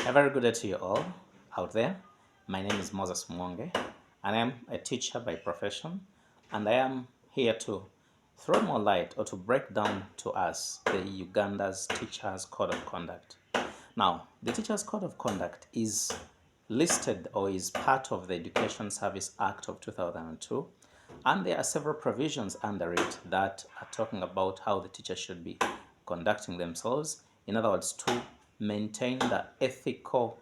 A very good day to you all out there. My name is Moses Mwonge, and I am a teacher by profession, and I am here to throw more light or to break down to us the Uganda's Teachers Code of Conduct. Now, the Teachers Code of Conduct is listed or is part of the Education Service Act of 2002, and there are several provisions under it that are talking about how the teacher should be conducting themselves. In other words, to maintain the ethical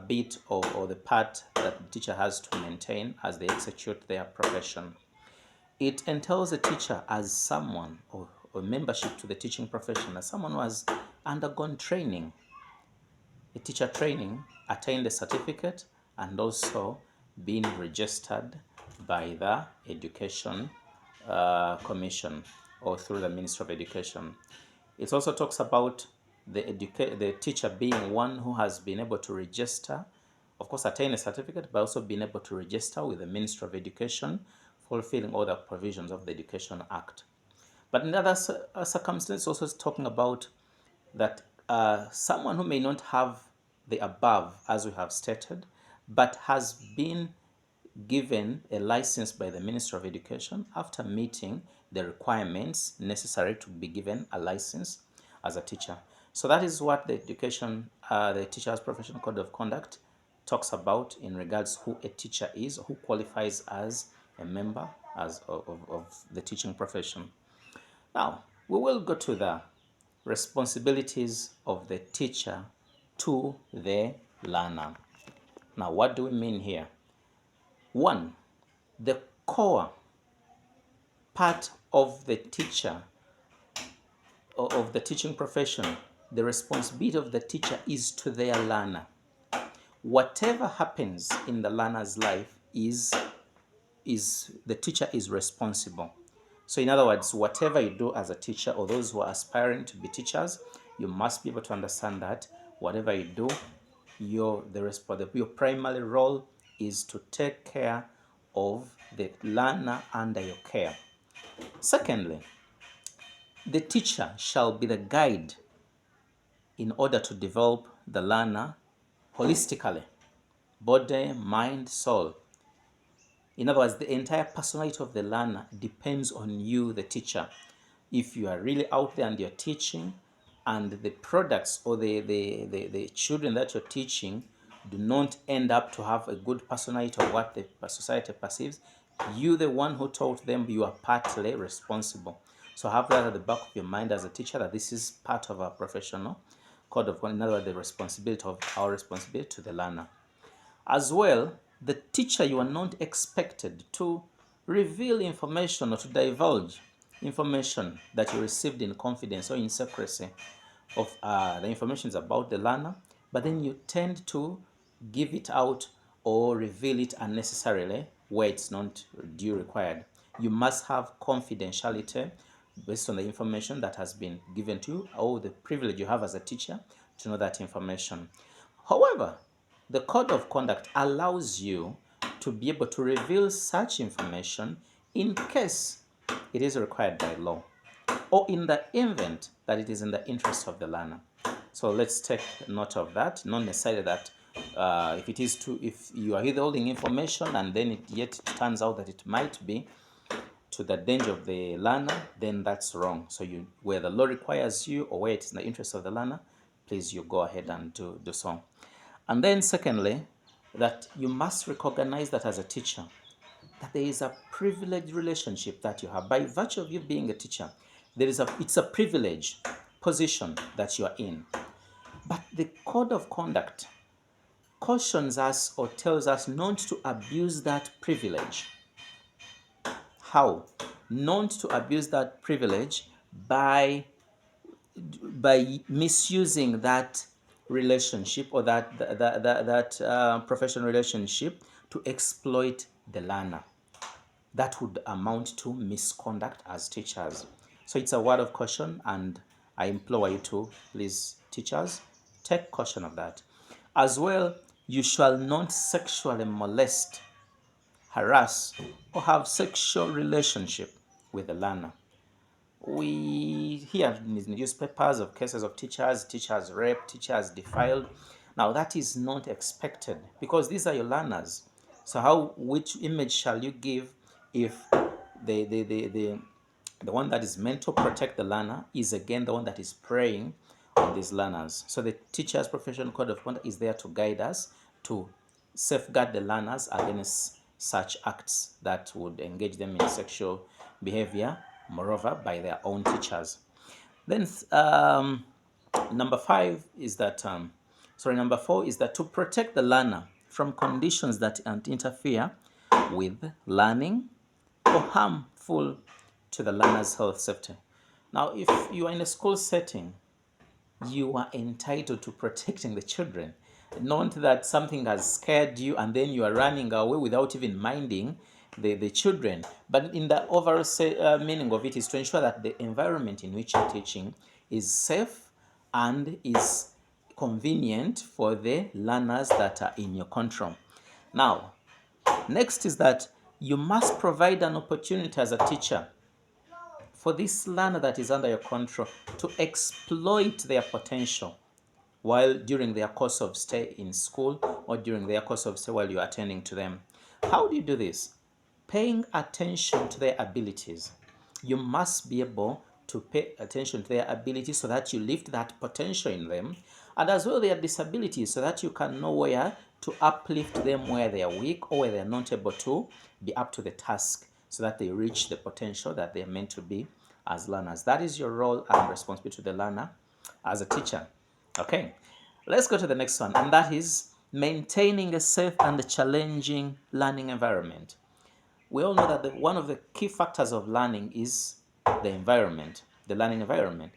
bit or the part that the teacher has to maintain as they execute their profession. It entails a teacher as someone or membership to the teaching profession as someone who has undergone training, a teacher training, attained a certificate, and also been registered by the Education Commission or through the Ministry of Education. It also talks about the teacher being one who has been able to register, of course, attain a certificate, but also been able to register with the Ministry of Education, fulfilling all the provisions of the Education Act. But in other circumstances, also talking about that someone who may not have the above, as we have stated, but has been given a license by the Ministry of Education after meeting the requirements necessary to be given a license as a teacher. So that is what the the Teachers Professional Code of Conduct talks about in regards who a teacher is, who qualifies as a member of the teaching profession. Now, we will go to the responsibilities of the teacher to the learner. Now, what do we mean here? One, the core part of the teacher, of the teaching profession, the responsibility of the teacher is to their learner. Whatever happens in the learner's life is the teacher is responsible. So in other words, whatever you do as a teacher or those who are aspiring to be teachers, you must be able to understand that whatever you do, your primary role is to take care of the learner under your care. Secondly, the teacher shall be the guide in order to develop the learner holistically, body, mind, soul. In other words, the entire personality of the learner depends on you, the teacher. If you are really out there and you're teaching, and the products or the children that you're teaching do not end up to have a good personality of what the society perceives, you, the one who taught them, you are partly responsible. So have that at the back of your mind as a teacher, that this is part of our professional code of conduct, in other words, the responsibility of our responsibility to the learner. As well, the teacher, you are not expected to reveal information or to divulge information that you received in confidence or in secrecy of the information is about the learner, but then you tend to give it out or reveal it unnecessarily where it's not due required. You must have confidentiality based on the information that has been given to you or the privilege you have as a teacher to know that information. However, the code of conduct allows you to be able to reveal such information in case it is required by law or in the event that it is in the interest of the learner. So let's take note of that. Not necessarily that if you are withholding information and then it turns out that it might be to the danger of the learner, then that's wrong. So where the law requires you or where it's in the interest of the learner, please you go ahead and do so. And then secondly, that you must recognize that as a teacher, that there is a privileged relationship that you have. By virtue of you being a teacher, it's a privilege position that you are in. But the code of conduct cautions us or tells us not to abuse that privilege. How? Not to abuse that privilege by misusing that relationship or that professional relationship to exploit the learner. That would amount to misconduct as teachers. So it's a word of caution, and I implore you to, please, teachers, take caution of that. As well, you shall not sexually molest, harass, or have sexual relationship with the learner. We hear in the newspapers of cases of teachers raped, teachers defiled, Now that is not expected because these are your learners. So which image shall you give if the one that is meant to protect the learner is again the one that is preying on these learners? So the teacher's professional code of conduct is there to guide us to safeguard the learners against such acts that would engage them in sexual behavior, moreover, by their own teachers. Then number four is that to protect the learner from conditions that interfere with learning or harmful to the learner's health safety. Now, if you are in a school setting, you are entitled to protecting the children. Not that something has scared you and then you are running away without even minding the children. But in the overall meaning of it is to ensure that the environment in which you're teaching is safe and is convenient for the learners that are in your control. Now, next is that you must provide an opportunity as a teacher for this learner that is under your control to exploit their potential while during their course of stay in school or during their course of stay while you're attending to them. How do you do this? Paying attention to their abilities. You must be able to pay attention to their abilities so that you lift that potential in them, and as well their disabilities so that you can know where to uplift them where they are weak or where they are not able to be up to the task so that they reach the potential that they are meant to be as learners. That is your role and responsibility to the learner as a teacher. Okay, let's go to the next one, and that is maintaining a safe and challenging learning environment. We all know that one of the key factors of learning is the environment, the learning environment.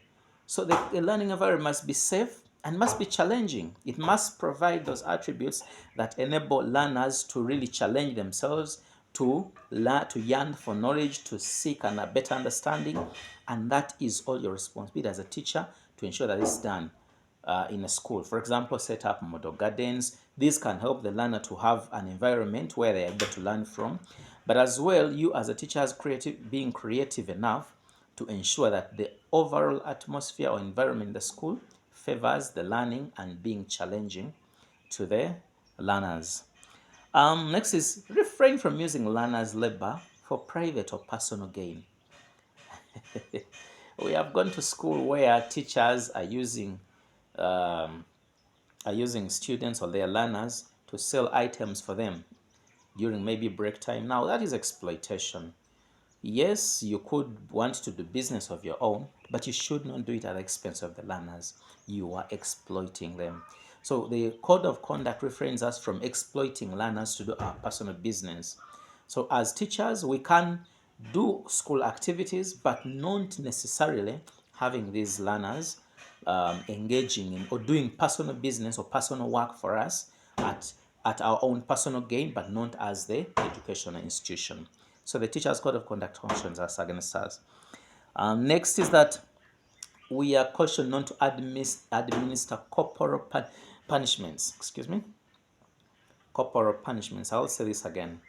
So the learning environment must be safe and must be challenging. It must provide those attributes that enable learners to really challenge themselves, to yearn for knowledge, to seek a better understanding, and that is all your responsibility as a teacher to ensure that it's done. In a school. For example, set up model gardens. These can help the learner to have an environment where they are able to learn from. But as well, you as a teacher being creative enough to ensure that the overall atmosphere or environment in the school favors the learning and being challenging to the learners. Next is refrain from using learners' labor for private or personal gain. We have gone to school where teachers are using students or their learners to sell items for them during maybe break time. Now that is exploitation. Yes, you could want to do business of your own, but you should not do it at the expense of the learners. You are exploiting them. So the code of conduct refrains us from exploiting learners to do our personal business. So as teachers, we can do school activities, but not necessarily having these learners engaging in or doing personal business or personal work for us at our own personal gain, but not as the educational institution. So the teacher's code of conduct functions as against us. Next is that we are cautioned not to administer corporal punishments. Excuse me. Corporal punishments. I'll say this again.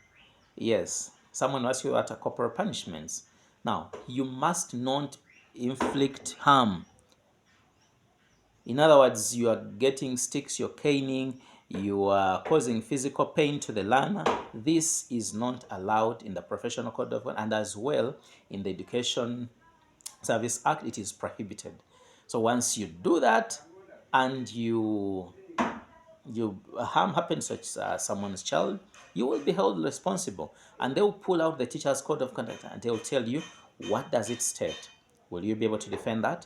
Yes, someone asks you what are corporal punishments. Now, you must not inflict harm. In other words, you are getting sticks, you're caning, you are causing physical pain to the learner. This is not allowed in the Professional Code of Conduct, and as well in the Education Service Act, it is prohibited. So once you do that and you harm happens to someone's child, you will be held responsible, and they will pull out the teacher's code of conduct and they will tell you what does it state. Will you be able to defend that?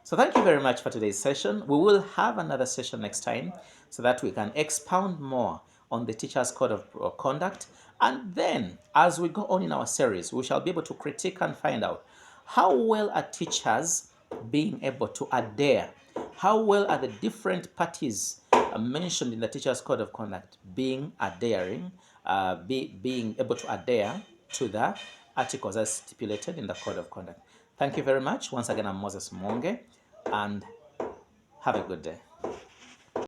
So thank you very much for today's session. We will have another session next time so that we can expound more on the teacher's code of conduct. And then as we go on in our series, we shall be able to critique and find out how well are teachers being able to adhere. How well are the different parties mentioned in the teacher's code of conduct being able to adhere to the articles as stipulated in the code of conduct. Thank you very much. Once again, I'm Moses Mwonge, and have a good day.